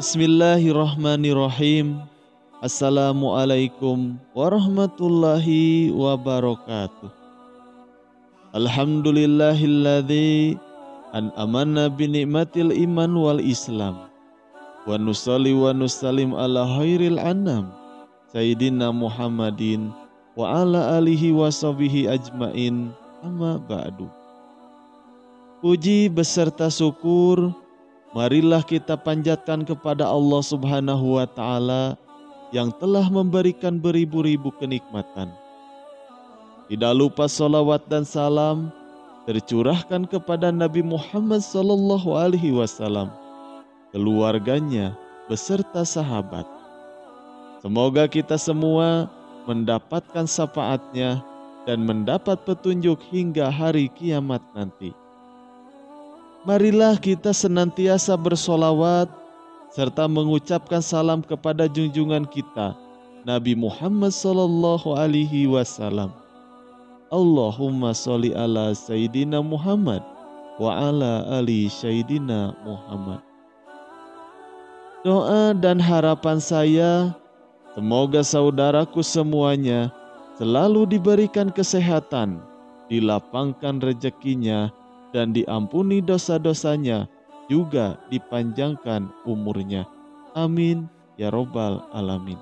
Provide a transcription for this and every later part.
Bismillahirrahmanirrahim. Assalamualaikum warahmatullahi wabarakatuh. Alhamdulillahilladzi an'amana binikmatil iman wal islam. Wa nusalli wa nusallim ala khairil anam Sayyidina Muhammadin wa ala alihi wa sahbihi ajmain, amma ba'du. Puji beserta syukur marilah kita panjatkan kepada Allah Subhanahu wa Ta'ala yang telah memberikan beribu-ribu kenikmatan. Tidak lupa salawat dan salam tercurahkan kepada Nabi Muhammad sallallahu alaihi wasallam, keluarganya beserta sahabat. Semoga kita semua mendapatkan syafaatnya dan mendapat petunjuk hingga hari kiamat nanti. Marilah kita senantiasa bersolawat serta mengucapkan salam kepada junjungan kita Nabi Muhammad sallallahu alaihi wasallam. Allahumma sholli ala Sayyidina Muhammad wa ala ali Sayyidina Muhammad. Doa dan harapan saya, semoga saudaraku semuanya selalu diberikan kesehatan, dilapangkan rezekinya, dan diampuni dosa-dosanya, juga dipanjangkan umurnya. Amin ya robbal alamin.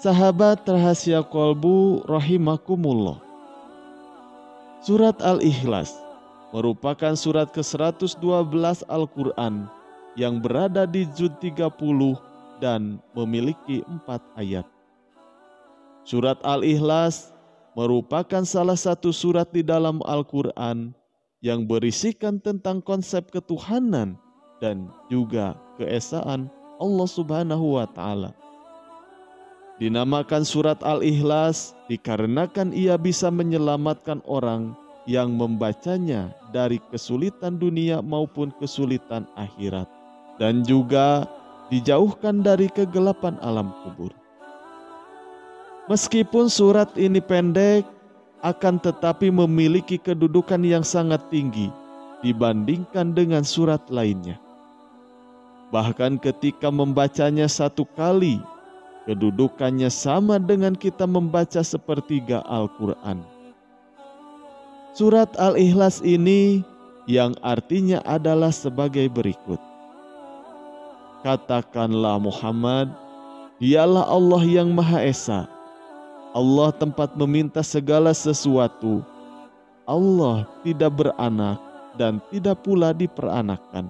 Sahabat rahasia kolbu rahimakumullah. Surat Al-Ikhlas merupakan surat ke-112 Al-Quran yang berada di juz 30 dan memiliki 4 ayat. Surat Al-Ikhlas merupakan salah satu surat di dalam Al-Quran yang berisikan tentang konsep ketuhanan dan juga keesaan Allah Subhanahu wa Ta'ala. Dinamakan surat Al-Ikhlas dikarenakan ia bisa menyelamatkan orang yang membacanya dari kesulitan dunia maupun kesulitan akhirat, dan juga dijauhkan dari kegelapan alam kubur. Meskipun surat ini pendek, akan tetapi memiliki kedudukan yang sangat tinggi dibandingkan dengan surat lainnya. Bahkan ketika membacanya satu kali, kedudukannya sama dengan kita membaca sepertiga Al-Quran. Surat Al-Ikhlas ini yang artinya adalah sebagai berikut. Katakanlah Muhammad, dialah Allah yang Maha Esa. Allah tempat meminta segala sesuatu. Allah tidak beranak dan tidak pula diperanakan.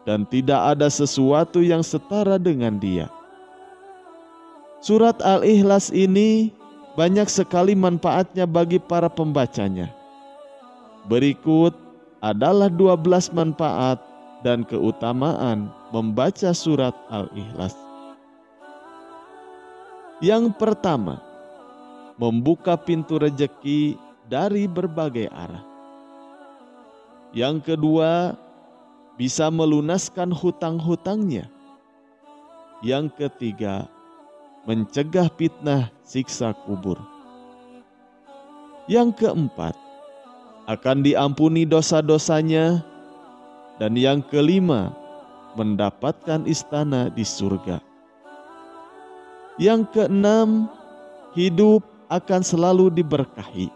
Dan tidak ada sesuatu yang setara dengan Dia. Surat Al-Ikhlas ini banyak sekali manfaatnya bagi para pembacanya. Berikut adalah 12 manfaat dan keutamaan membaca surat Al-Ikhlas. Yang pertama, membuka pintu rejeki dari berbagai arah. Yang kedua, bisa melunaskan hutang-hutangnya. Yang ketiga, mencegah fitnah siksa kubur. Yang keempat, akan diampuni dosa-dosanya. Dan yang kelima, mendapatkan istana di surga. Yang keenam, hidup akan selalu diberkahi.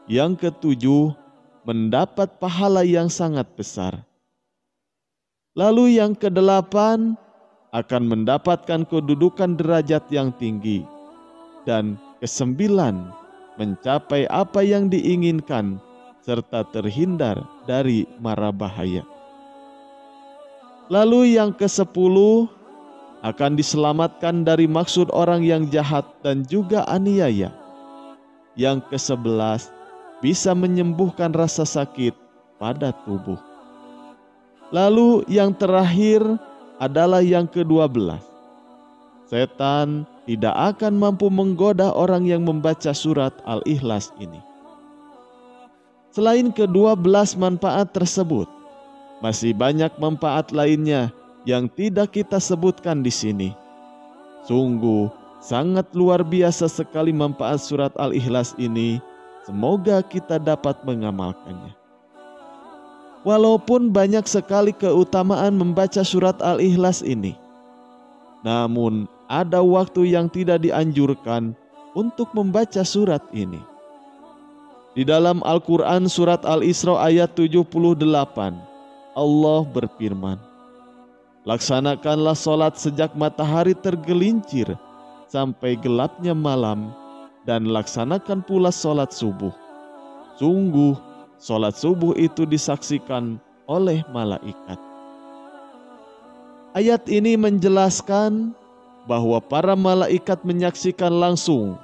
Yang ketujuh, mendapat pahala yang sangat besar. Lalu yang kedelapan, akan mendapatkan kedudukan derajat yang tinggi. Dan kesembilan, mencapai apa yang diinginkan serta terhindar dari mara bahaya. Lalu yang kesepuluh, akan diselamatkan dari maksud orang yang jahat dan juga aniaya. Yang ke-11, bisa menyembuhkan rasa sakit pada tubuh. Lalu yang terakhir adalah yang ke-12. Setan tidak akan mampu menggoda orang yang membaca surat Al-Ikhlas ini. Selain ke-12 manfaat tersebut, masih banyak manfaat lainnya yang tidak kita sebutkan di sini. Sungguh sangat luar biasa sekali manfaat surat Al-Ikhlas ini. Semoga kita dapat mengamalkannya. Walaupun banyak sekali keutamaan membaca surat Al-Ikhlas ini, namun ada waktu yang tidak dianjurkan untuk membaca surat ini. Di dalam Al-Quran surat Al-Isra ayat 78, Allah berfirman, "Laksanakanlah solat sejak matahari tergelincir sampai gelapnya malam, dan laksanakan pula solat subuh. Sungguh, solat subuh itu disaksikan oleh malaikat." Ayat ini menjelaskan bahwa para malaikat menyaksikan langsung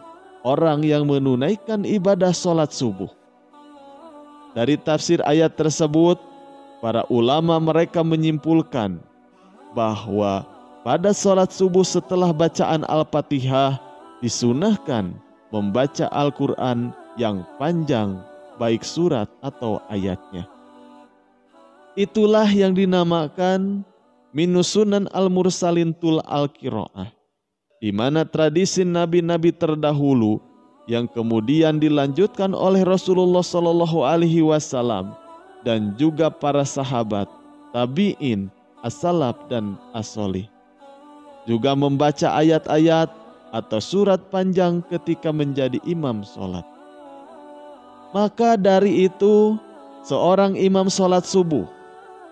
orang yang menunaikan ibadah solat subuh. Dari tafsir ayat tersebut, para ulama mereka menyimpulkan bahwa pada solat subuh setelah bacaan Al-Fatihah disunahkan membaca Al-Quran yang panjang, baik surat atau ayatnya. Itulah yang dinamakan minus sunan al-mursalin tul al-qiraah, di mana tradisi nabi-nabi terdahulu yang kemudian dilanjutkan oleh Rasulullah Shallallahu Alaihi Wasallam dan juga para sahabat, tabiin, as-salaf dan as-solih, juga membaca ayat-ayat atau surat panjang ketika menjadi imam sholat. Maka dari itu, seorang imam sholat subuh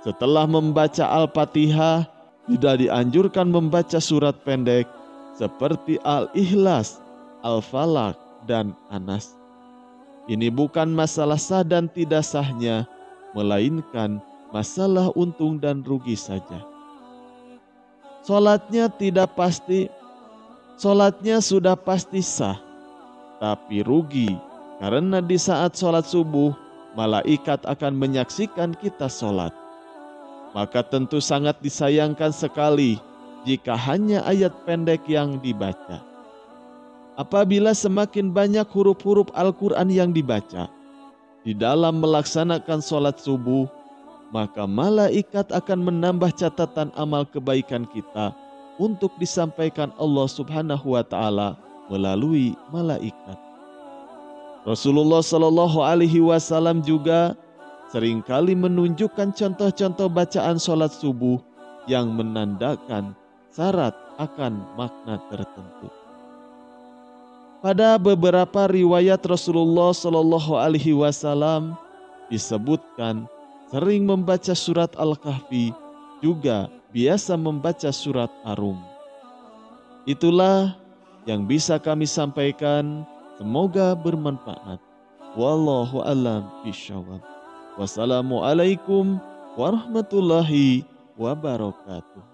setelah membaca Al-Fatihah tidak dianjurkan membaca surat pendek seperti Al-Ikhlas, Al-Falaq, dan Anas. Ini bukan masalah sah dan tidak sahnya, melainkan masalah untung dan rugi saja. Solatnya sudah pasti sah, tapi rugi karena di saat solat subuh malaikat akan menyaksikan kita solat. Maka tentu sangat disayangkan sekali jika hanya ayat pendek yang dibaca. Apabila semakin banyak huruf-huruf Al-Quran yang dibaca di dalam melaksanakan sholat subuh, maka malaikat akan menambah catatan amal kebaikan kita untuk disampaikan Allah Subhanahu wa Ta'ala melalui malaikat. Rasulullah Shallallahu Alaihi Wasallam juga seringkali menunjukkan contoh-contoh bacaan sholat subuh yang menandakan syarat akan makna tertentu. Pada beberapa riwayat Rasulullah Shallallahu Alaihi Wasallam disebutkan sering membaca surat Al-Kahfi, juga biasa membaca surat Ar-Rum. Itulah yang bisa kami sampaikan, semoga bermanfaat. Wallahu a'lam bishawab. Wassalamualaikum warahmatullahi wabarakatuh.